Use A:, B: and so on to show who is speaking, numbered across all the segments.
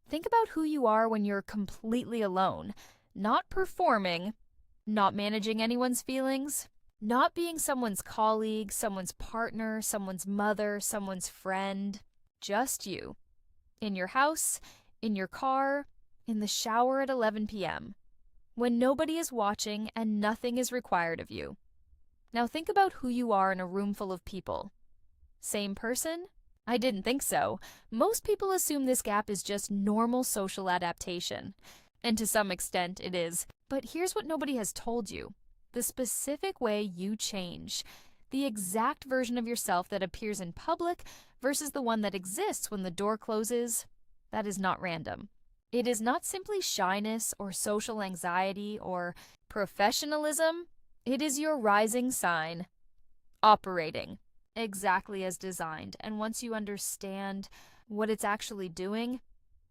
A: Think about who you are when you're completely alone, not performing, not managing anyone's feelings, not being someone's colleague, someone's partner, someone's mother, someone's friend. Just you. In your house, in your car, in the shower at 11 p.m., when nobody is watching and nothing is required of you. Now think about who you are in a room full of people. Same person? I didn't think so. Most people assume this gap is just normal social adaptation. And to some extent it is. But here's what nobody has told you. The specific way you change. The exact version of yourself that appears in public versus the one that exists when the door closes. That is not random. It is not simply shyness or social anxiety or professionalism. It is your rising sign. Operating exactly as designed. And once you understand what it's actually doing,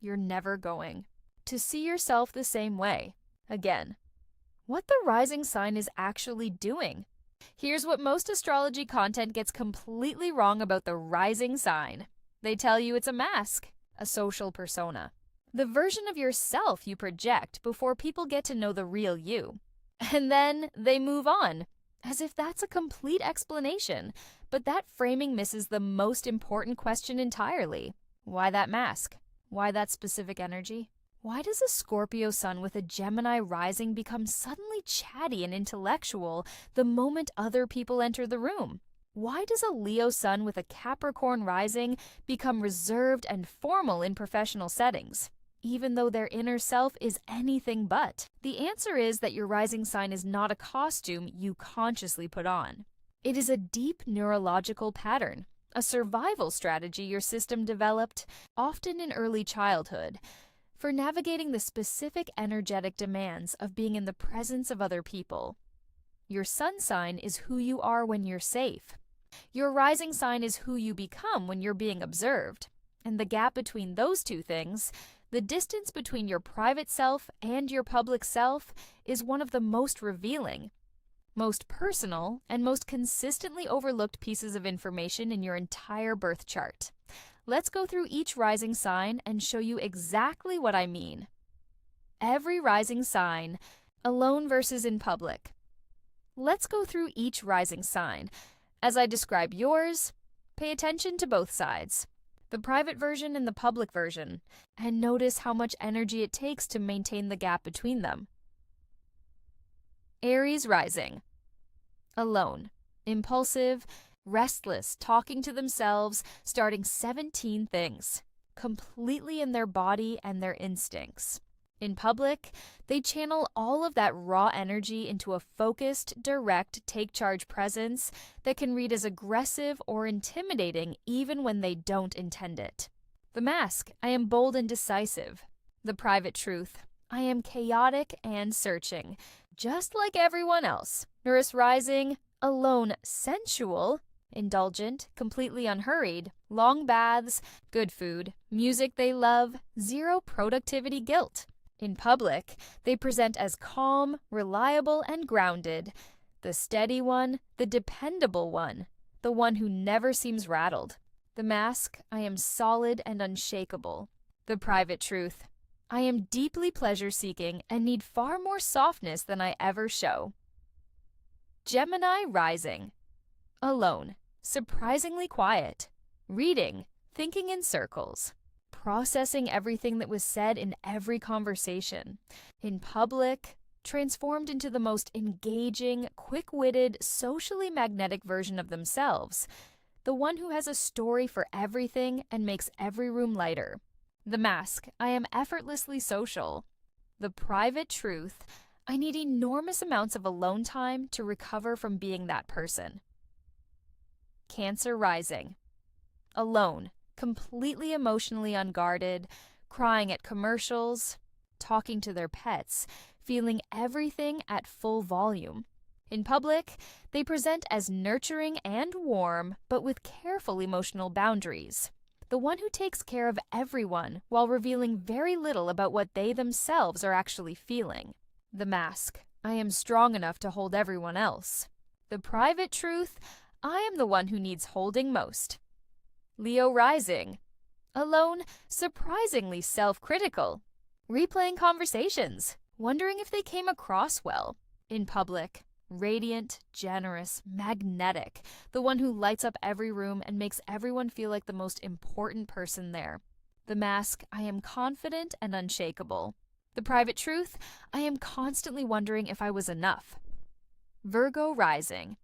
A: you're never going to see yourself the same way again. What the rising sign is actually doing. Here's what most astrology content gets completely wrong about the rising sign. They tell you it's a mask, a social persona, the version of yourself you project before people get to know the real you. And then they move on, as if that's a complete explanation. But that framing misses the most important question entirely. Why that mask? Why that specific energy? Why does a Scorpio sun with a Gemini rising become suddenly chatty and intellectual the moment other people enter the room? Why does a Leo sun with a Capricorn rising become reserved and formal in professional settings, even though their inner self is anything but? The answer is that your rising sign is not a costume you consciously put on. It is a deep neurological pattern, a survival strategy your system developed, often in early childhood, for navigating the specific energetic demands of being in the presence of other people. Your sun sign is who you are when you're safe. Your rising sign is who you become when you're being observed. And the gap between those two things, the distance between your private self and your public self, is one of the most revealing, most personal, and most consistently overlooked pieces of information in your entire birth chart. Let's go through each rising sign and show you exactly what I mean. Every rising sign, alone versus in public. Let's go through each rising sign. As I describe yours, pay attention to both sides, the private version and the public version, and notice how much energy it takes to maintain the gap between them. Aries rising. Alone, impulsive, restless, talking to themselves, starting 17 things, completely in their body and their instincts. In public, they channel all of that raw energy into a focused, direct, take-charge presence that can read as aggressive or intimidating even when they don't intend it. The mask, I am bold and decisive. The private truth, I am chaotic and searching, just like everyone else. Urus rising, alone, sensual, indulgent, completely unhurried, long baths, good food, music they love, zero productivity guilt. In public, they present as calm, reliable, and grounded. The steady one, the dependable one, the one who never seems rattled. The mask, I am solid and unshakable. The private truth, I am deeply pleasure-seeking and need far more softness than I ever show. Gemini rising. Alone, surprisingly quiet, reading, thinking in circles, processing everything that was said in every conversation. In public, transformed into the most engaging, quick-witted, socially magnetic version of themselves, the one who has a story for everything and makes every room lighter. The mask, I am effortlessly social. The private truth, I need enormous amounts of alone time to recover from being that person. Cancer rising. Alone, completely emotionally unguarded, crying at commercials, talking to their pets, feeling everything at full volume. In public, they present as nurturing and warm, but with careful emotional boundaries. The one who takes care of everyone while revealing very little about what they themselves are actually feeling. The mask, I am strong enough to hold everyone else. The private truth, I am the one who needs holding most. Leo rising. Alone, surprisingly self-critical. Replaying conversations, wondering if they came across well. In public, radiant, generous, magnetic, the one who lights up every room and makes everyone feel like the most important person there. The mask, I am confident and unshakable. The private truth, I am constantly wondering if I was enough. Virgo rising.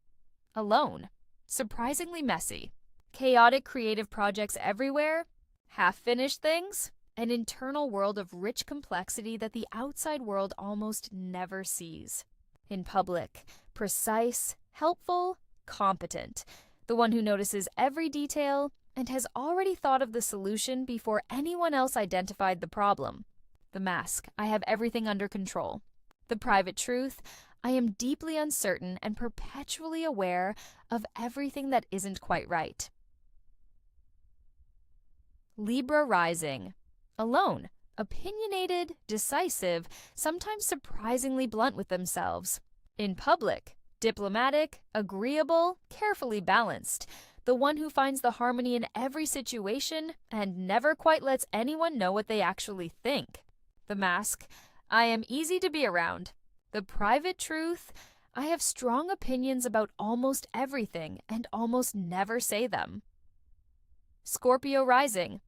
A: Alone, surprisingly messy. Chaotic creative projects everywhere, half-finished things, an internal world of rich complexity that the outside world almost never sees. In public, precise, helpful, competent, the one who notices every detail and has already thought of the solution before anyone else identified the problem. The mask, I have everything under control. The private truth, I am deeply uncertain and perpetually aware of everything that isn't quite right. Libra rising. Alone, opinionated, decisive, sometimes surprisingly blunt with themselves. In public, diplomatic, agreeable, carefully balanced, the one who finds the harmony in every situation and never quite lets anyone know what they actually think. The mask, I am easy to be around. The private truth, I have strong opinions about almost everything and almost never say them. Scorpio rising.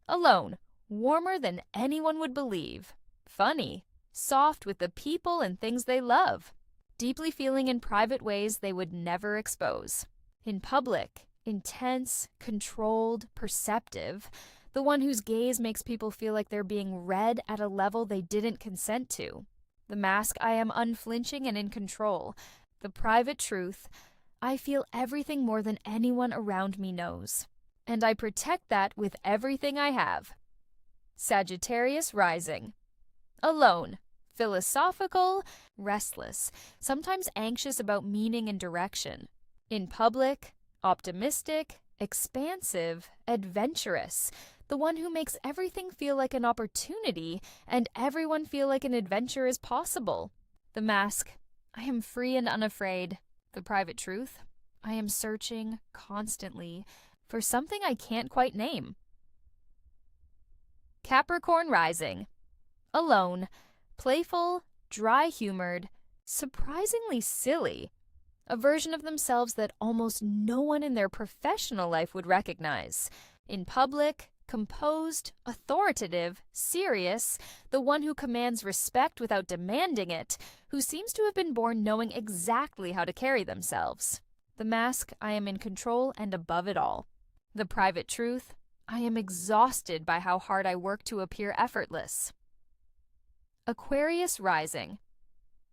A: Alone, warmer than anyone would believe. Funny, soft with the people and things they love. Deeply feeling in private ways they would never expose. In public, intense, controlled, perceptive, the one whose gaze makes people feel like they're being read at a level they didn't consent to. The mask, I am unflinching and in control. The private truth, I feel everything more than anyone around me knows. And I protect that with everything I have. Sagittarius rising. Alone, philosophical, restless, sometimes anxious about meaning and direction. In public, optimistic, expansive, adventurous, the one who makes everything feel like an opportunity and everyone feel like an adventure is possible. The mask, I am free and unafraid. The private truth, I am searching constantly for something I can't quite name. Capricorn rising. Alone, playful, dry-humored, surprisingly silly. A version of themselves that almost no one in their professional life would recognize. In public, composed, authoritative, serious, the one who commands respect without demanding it, who seems to have been born knowing exactly how to carry themselves. The mask, I am in control and above it all. The private truth, I am exhausted by how hard I work to appear effortless. Aquarius rising.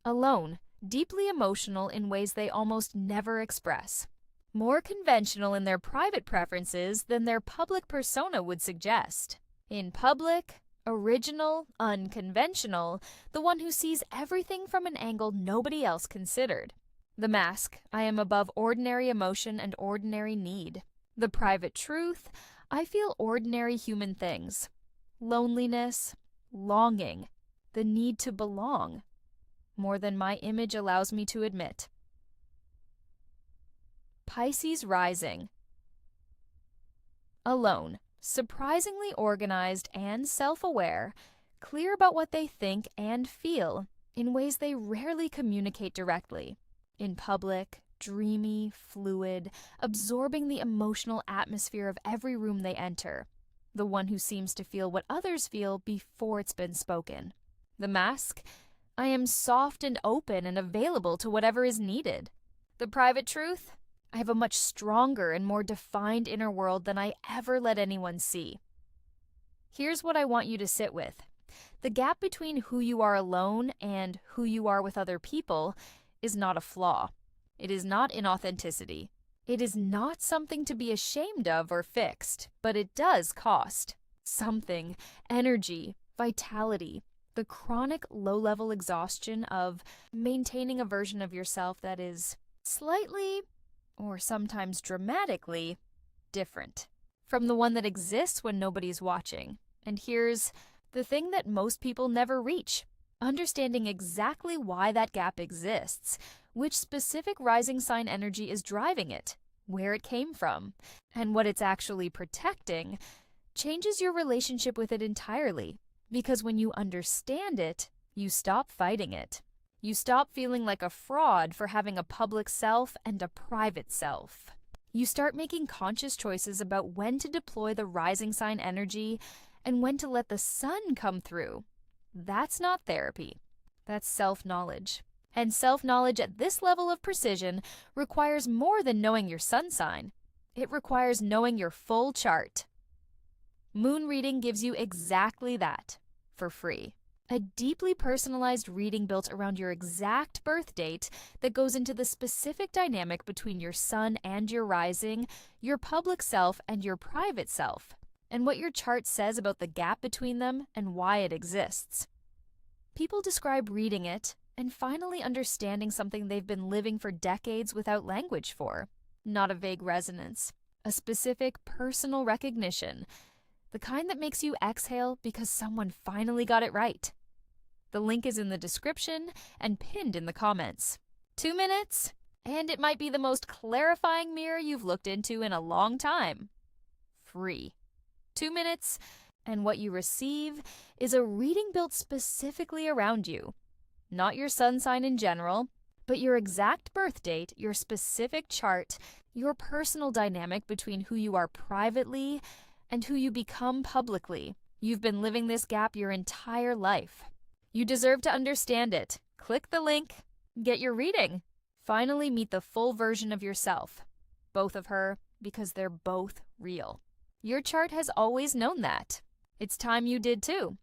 A: Alone, deeply emotional in ways they almost never express. More conventional in their private preferences than their public persona would suggest. In public, original, unconventional, the one who sees everything from an angle nobody else considered. The mask, I am above ordinary emotion and ordinary need. The private truth, I feel ordinary human things. Loneliness, longing, the need to belong, more than my image allows me to admit. Pisces rising. Alone, surprisingly organized and self-aware, clear about what they think and feel in ways they rarely communicate directly. In public, dreamy, fluid, absorbing the emotional atmosphere of every room they enter. The one who seems to feel what others feel before it's been spoken. The mask, I am soft and open and available to whatever is needed. The private truth, I have a much stronger and more defined inner world than I ever let anyone see. Here's what I want you to sit with. The gap between who you are alone and who you are with other people is not a flaw. It is not inauthenticity. It is not something to be ashamed of or fixed, but it does cost something, energy, vitality, the chronic low-level exhaustion of maintaining a version of yourself that is slightly, or sometimes dramatically, different from the one that exists when nobody's watching. And here's the thing that most people never reach: understanding exactly why that gap exists, which specific rising sign energy is driving it, where it came from, and what it's actually protecting, changes your relationship with it entirely. Because when you understand it, you stop fighting it. You stop feeling like a fraud for having a public self and a private self. You start making conscious choices about when to deploy the rising sign energy and when to let the sun come through. That's not therapy. That's self-knowledge. And self-knowledge at this level of precision requires more than knowing your sun sign. It requires knowing your full chart. Moon reading gives you exactly that, for free. A deeply personalized reading built around your exact birth date that goes into the specific dynamic between your sun and your rising, your public self and your private self, and what your chart says about the gap between them and why it exists. People describe reading it and finally understanding something they've been living for decades without language for. Not a vague resonance, a specific personal recognition, the kind that makes you exhale because someone finally got it right. The link is in the description and pinned in the comments. 2 minutes, and it might be the most clarifying mirror you've looked into in a long time. Free. 2 minutes, and what you receive is a reading built specifically around you. Not your sun sign in general, but your exact birth date, your specific chart, your personal dynamic between who you are privately and who you become publicly. You've been living this gap your entire life. You deserve to understand it. Click the link, get your reading. Finally meet the full version of yourself. Both of her, because they're both real. Your chart has always known that. It's time you did too.